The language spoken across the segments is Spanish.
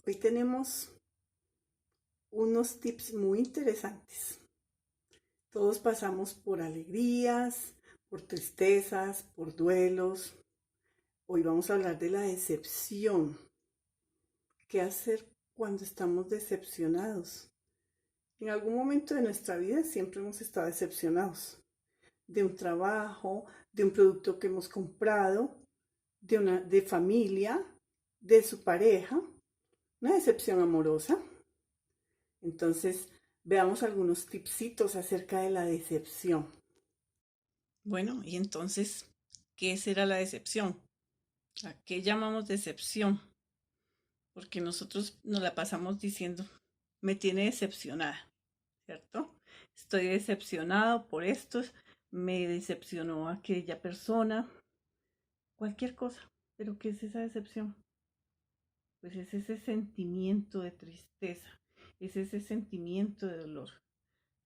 Hoy tenemos unos tips muy interesantes. Todos pasamos por alegrías, por tristezas, por duelos. Hoy vamos a hablar de la decepción. ¿Qué hacer cuando estamos decepcionados? En algún momento de nuestra vida siempre hemos estado decepcionados de un trabajo, de un producto que hemos comprado, de familia, de su pareja, una decepción amorosa. Entonces, veamos algunos tipsitos acerca de la decepción. Bueno, y entonces, ¿qué será la decepción? ¿A qué llamamos decepción? Porque nosotros nos la pasamos diciendo, me tiene decepcionada, ¿cierto? Estoy decepcionado por esto, me decepcionó aquella persona, cualquier cosa. ¿Pero qué es esa decepción? Pues es ese sentimiento de tristeza, es ese sentimiento de dolor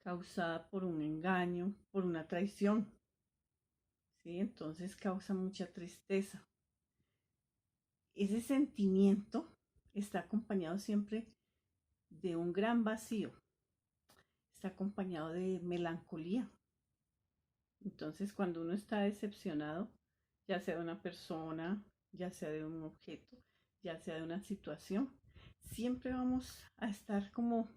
causada por un engaño, por una traición, ¿sí? Entonces causa mucha tristeza. Ese sentimiento está acompañado siempre de un gran vacío, está acompañado de melancolía. Entonces, cuando uno está decepcionado, ya sea de una persona, ya sea de un objeto, ya sea de una situación, siempre vamos a estar como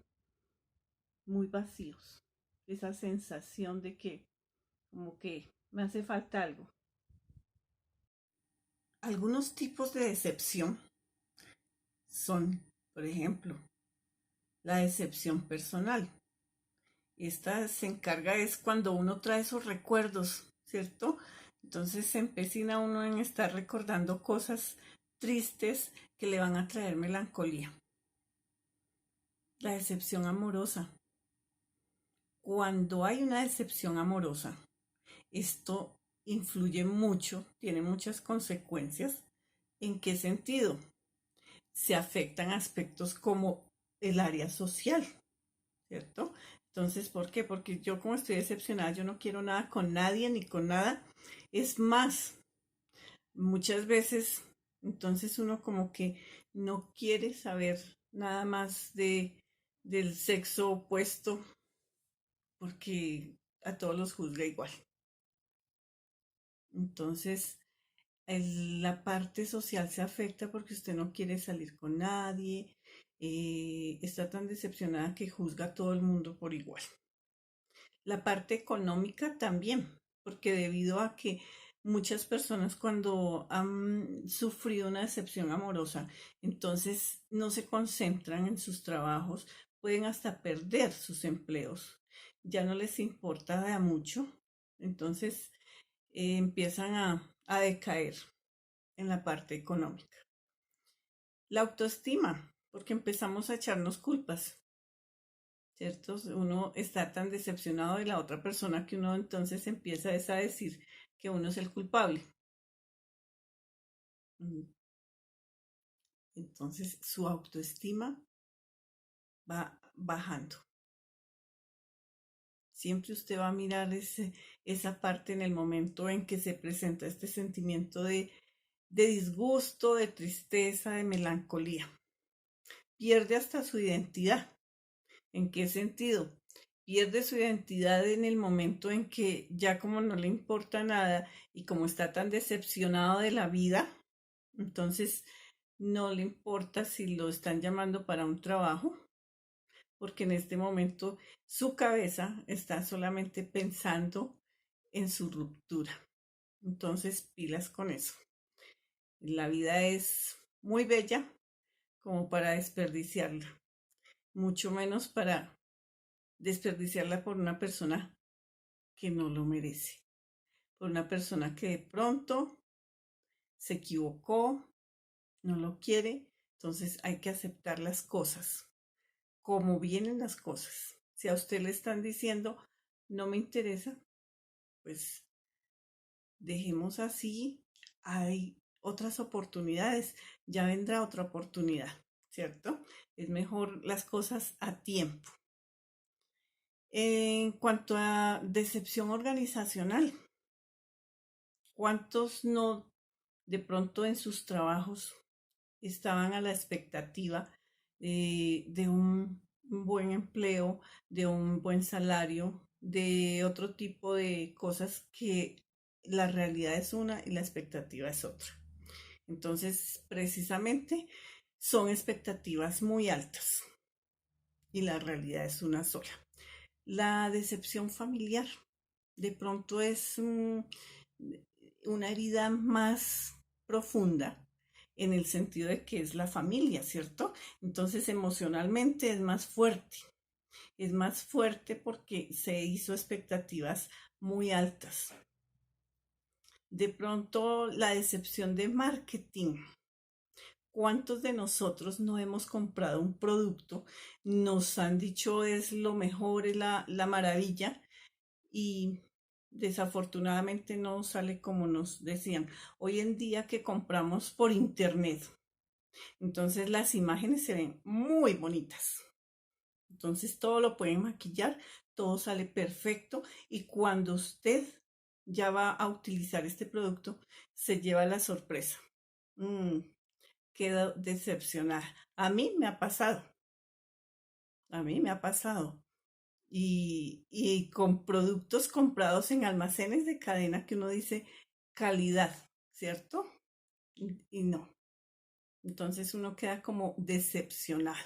muy vacíos. Esa sensación de que como que me hace falta algo. Algunos tipos de decepción son, por ejemplo, la decepción personal. Esta se encarga es cuando uno trae esos recuerdos, ¿cierto? Entonces se empecina uno en estar recordando cosas tristes que le van a traer melancolía. La decepción amorosa. Cuando hay una decepción amorosa, esto influye mucho, tiene muchas consecuencias. ¿En qué sentido? Se afectan aspectos como el área social, ¿cierto? Entonces, ¿por qué? Porque yo como estoy decepcionada, yo no quiero nada con nadie ni con nada. Es más, muchas veces, entonces uno como que no quiere saber nada más del sexo opuesto porque a todos los juzga igual. Entonces, la parte social se afecta porque usted no quiere salir con nadie, está tan decepcionada que juzga a todo el mundo por igual. La parte económica también, porque debido a que muchas personas cuando han sufrido una decepción amorosa, entonces no se concentran en sus trabajos, pueden hasta perder sus empleos, ya no les importa de a mucho, entonces empiezan a decaer en la parte económica. La autoestima, porque empezamos a echarnos culpas, ¿cierto? Uno está tan decepcionado de la otra persona que uno entonces empieza a decir que uno es el culpable. Entonces su autoestima va bajando. Siempre usted va a mirar esa parte en el momento en que se presenta este sentimiento de disgusto, de tristeza, de melancolía. Pierde hasta su identidad. ¿En qué sentido? Pierde su identidad en el momento en que ya como no le importa nada y como está tan decepcionado de la vida, entonces no le importa si lo están llamando para un trabajo, porque en este momento su cabeza está solamente pensando en su ruptura. Entonces, pilas con eso. La vida es muy bella como para desperdiciarla, mucho menos para desperdiciarla por una persona que no lo merece, por una persona que de pronto se equivocó, no lo quiere, entonces hay que aceptar las cosas, como vienen las cosas. Si a usted le están diciendo, no me interesa, pues dejemos así, hay otras oportunidades, ya vendrá otra oportunidad, ¿cierto? Es mejor las cosas a tiempo. En cuanto a decepción organizacional, ¿cuántos no de pronto en sus trabajos estaban a la expectativa de un buen empleo, de un buen salario, de otro tipo de cosas que la realidad es una y la expectativa es otra. Entonces, precisamente, son expectativas muy altas y la realidad es una sola. La decepción familiar de pronto es una herida más profunda en el sentido de que es la familia, ¿cierto? Entonces emocionalmente es más fuerte porque se hizo expectativas muy altas. De pronto la decepción de marketing. ¿Cuántos de nosotros no hemos comprado un producto? Nos han dicho es lo mejor, es la maravilla y desafortunadamente no sale como nos decían. Hoy en día que compramos por internet, entonces las imágenes se ven muy bonitas. Entonces todo lo pueden maquillar, todo sale perfecto y cuando usted ya va a utilizar este producto, se lleva la sorpresa. Mm, Quedo decepcionada. A mí me ha pasado. Y con productos comprados en almacenes de cadena que uno dice calidad, ¿cierto? Y no. Entonces uno queda como decepcionado.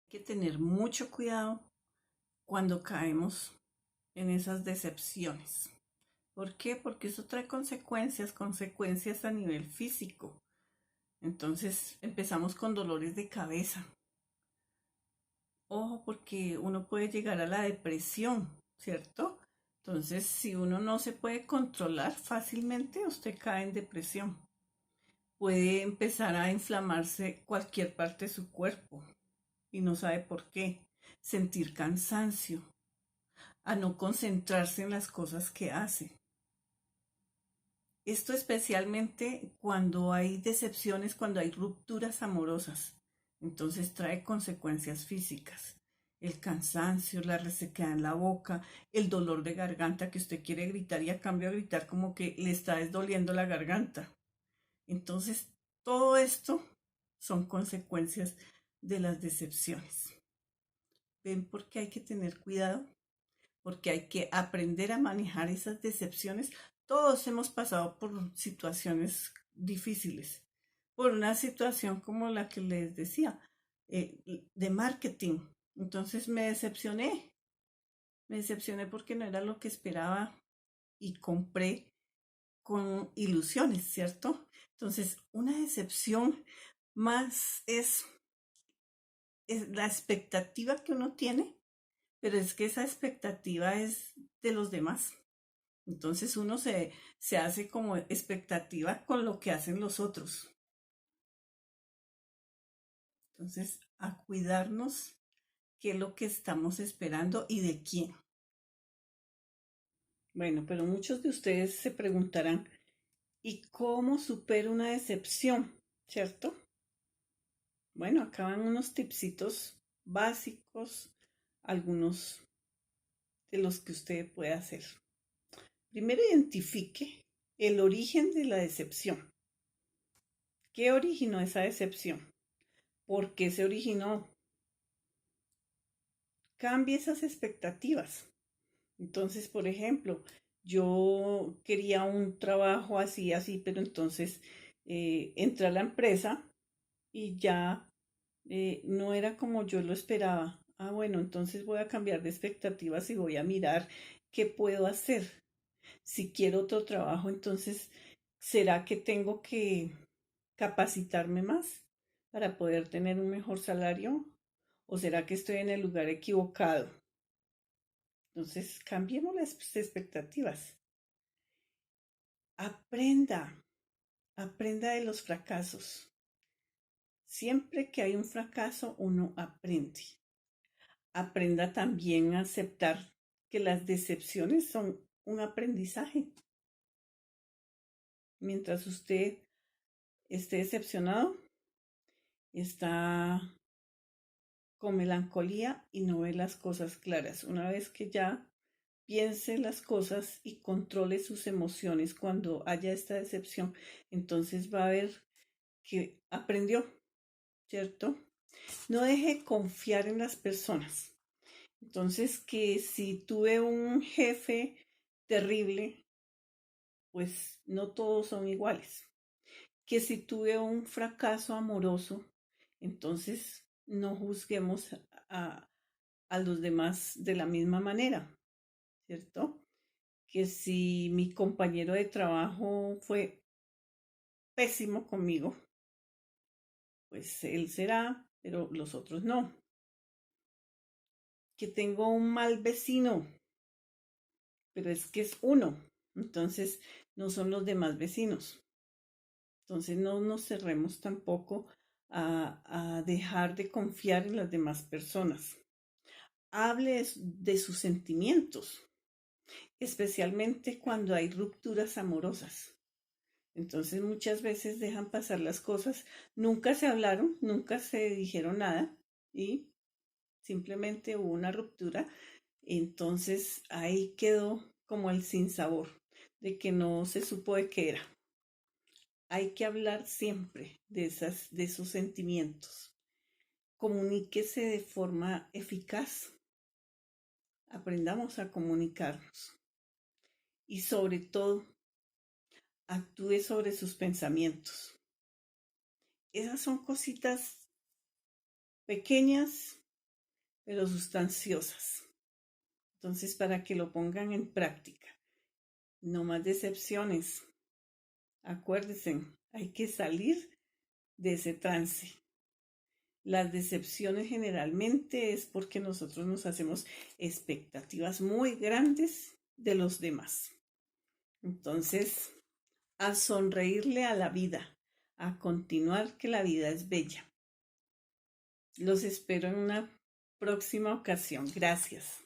Hay que tener mucho cuidado cuando caemos en esas decepciones. ¿Por qué? Porque eso trae consecuencias, consecuencias a nivel físico. Entonces empezamos con dolores de cabeza. Ojo, porque uno puede llegar a la depresión, ¿cierto? Entonces, si uno no se puede controlar fácilmente, usted cae en depresión. Puede empezar a inflamarse cualquier parte de su cuerpo y no sabe por qué. Sentir cansancio, a no concentrarse en las cosas que hace. Esto especialmente cuando hay decepciones, cuando hay rupturas amorosas. Entonces trae consecuencias físicas. El cansancio, la resequedad en la boca, el dolor de garganta que usted quiere gritar y a cambio de gritar como que le está desdoliendo la garganta. Entonces, todo esto son consecuencias de las decepciones. ¿Ven por qué hay que tener cuidado? Porque hay que aprender a manejar esas decepciones. Todos hemos pasado por situaciones difíciles, por una situación como la que les decía, de marketing. Entonces me decepcioné porque no era lo que esperaba y compré con ilusiones, ¿cierto? Entonces, una decepción más es la expectativa que uno tiene, pero es que esa expectativa es de los demás. Entonces uno se hace como expectativa con lo que hacen los otros. Entonces, a cuidarnos qué es lo que estamos esperando y de quién. Bueno, pero muchos de ustedes se preguntarán, ¿y cómo supero una decepción? ¿Cierto? Bueno, acá van unos tipsitos básicos, algunos de los que usted puede hacer. Primero, identifique el origen de la decepción. ¿Qué originó esa decepción? ¿Por qué se originó? Cambie esas expectativas. Entonces, por ejemplo, yo quería un trabajo así, así, pero entonces entré a la empresa y ya no era como yo lo esperaba. Ah, bueno, entonces voy a cambiar de expectativas y voy a mirar qué puedo hacer. Si quiero otro trabajo, entonces, ¿será que tengo que capacitarme más para poder tener un mejor salario? ¿O será que estoy en el lugar equivocado? Entonces, cambiemos las expectativas. Aprenda, aprenda de los fracasos. Siempre que hay un fracaso, uno aprende. Aprenda también a aceptar que las decepciones son un aprendizaje. Mientras usted esté decepcionado, está con melancolía y no ve las cosas claras. Una vez que ya piense las cosas y controle sus emociones cuando haya esta decepción, entonces va a ver que aprendió, ¿cierto? No deje confiar en las personas. Entonces, que si tuve un jefe terrible, pues no todos son iguales. Que si tuve un fracaso amoroso, entonces no juzguemos a, a los demás de la misma manera, ¿cierto? Que si mi compañero de trabajo fue pésimo conmigo, pues él será, pero los otros no. Que tengo un mal vecino, pero es que es uno, entonces no son los demás vecinos. Entonces no nos cerremos tampoco a dejar de confiar en las demás personas. Hable de sus sentimientos, especialmente cuando hay rupturas amorosas. Entonces muchas veces dejan pasar las cosas, nunca se hablaron, nunca se dijeron nada y simplemente hubo una ruptura. Entonces ahí quedó como el sinsabor de que no se supo de qué era. Hay que hablar siempre de esos sentimientos. Comuníquese de forma eficaz. Aprendamos a comunicarnos. Y sobre todo, actúe sobre sus pensamientos. Esas son cositas pequeñas, pero sustanciosas. Entonces, para que lo pongan en práctica. No más decepciones. Acuérdense, hay que salir de ese trance. Las decepciones generalmente es porque nosotros nos hacemos expectativas muy grandes de los demás. Entonces, a sonreírle a la vida, a continuar que la vida es bella. Los espero en una próxima ocasión. Gracias.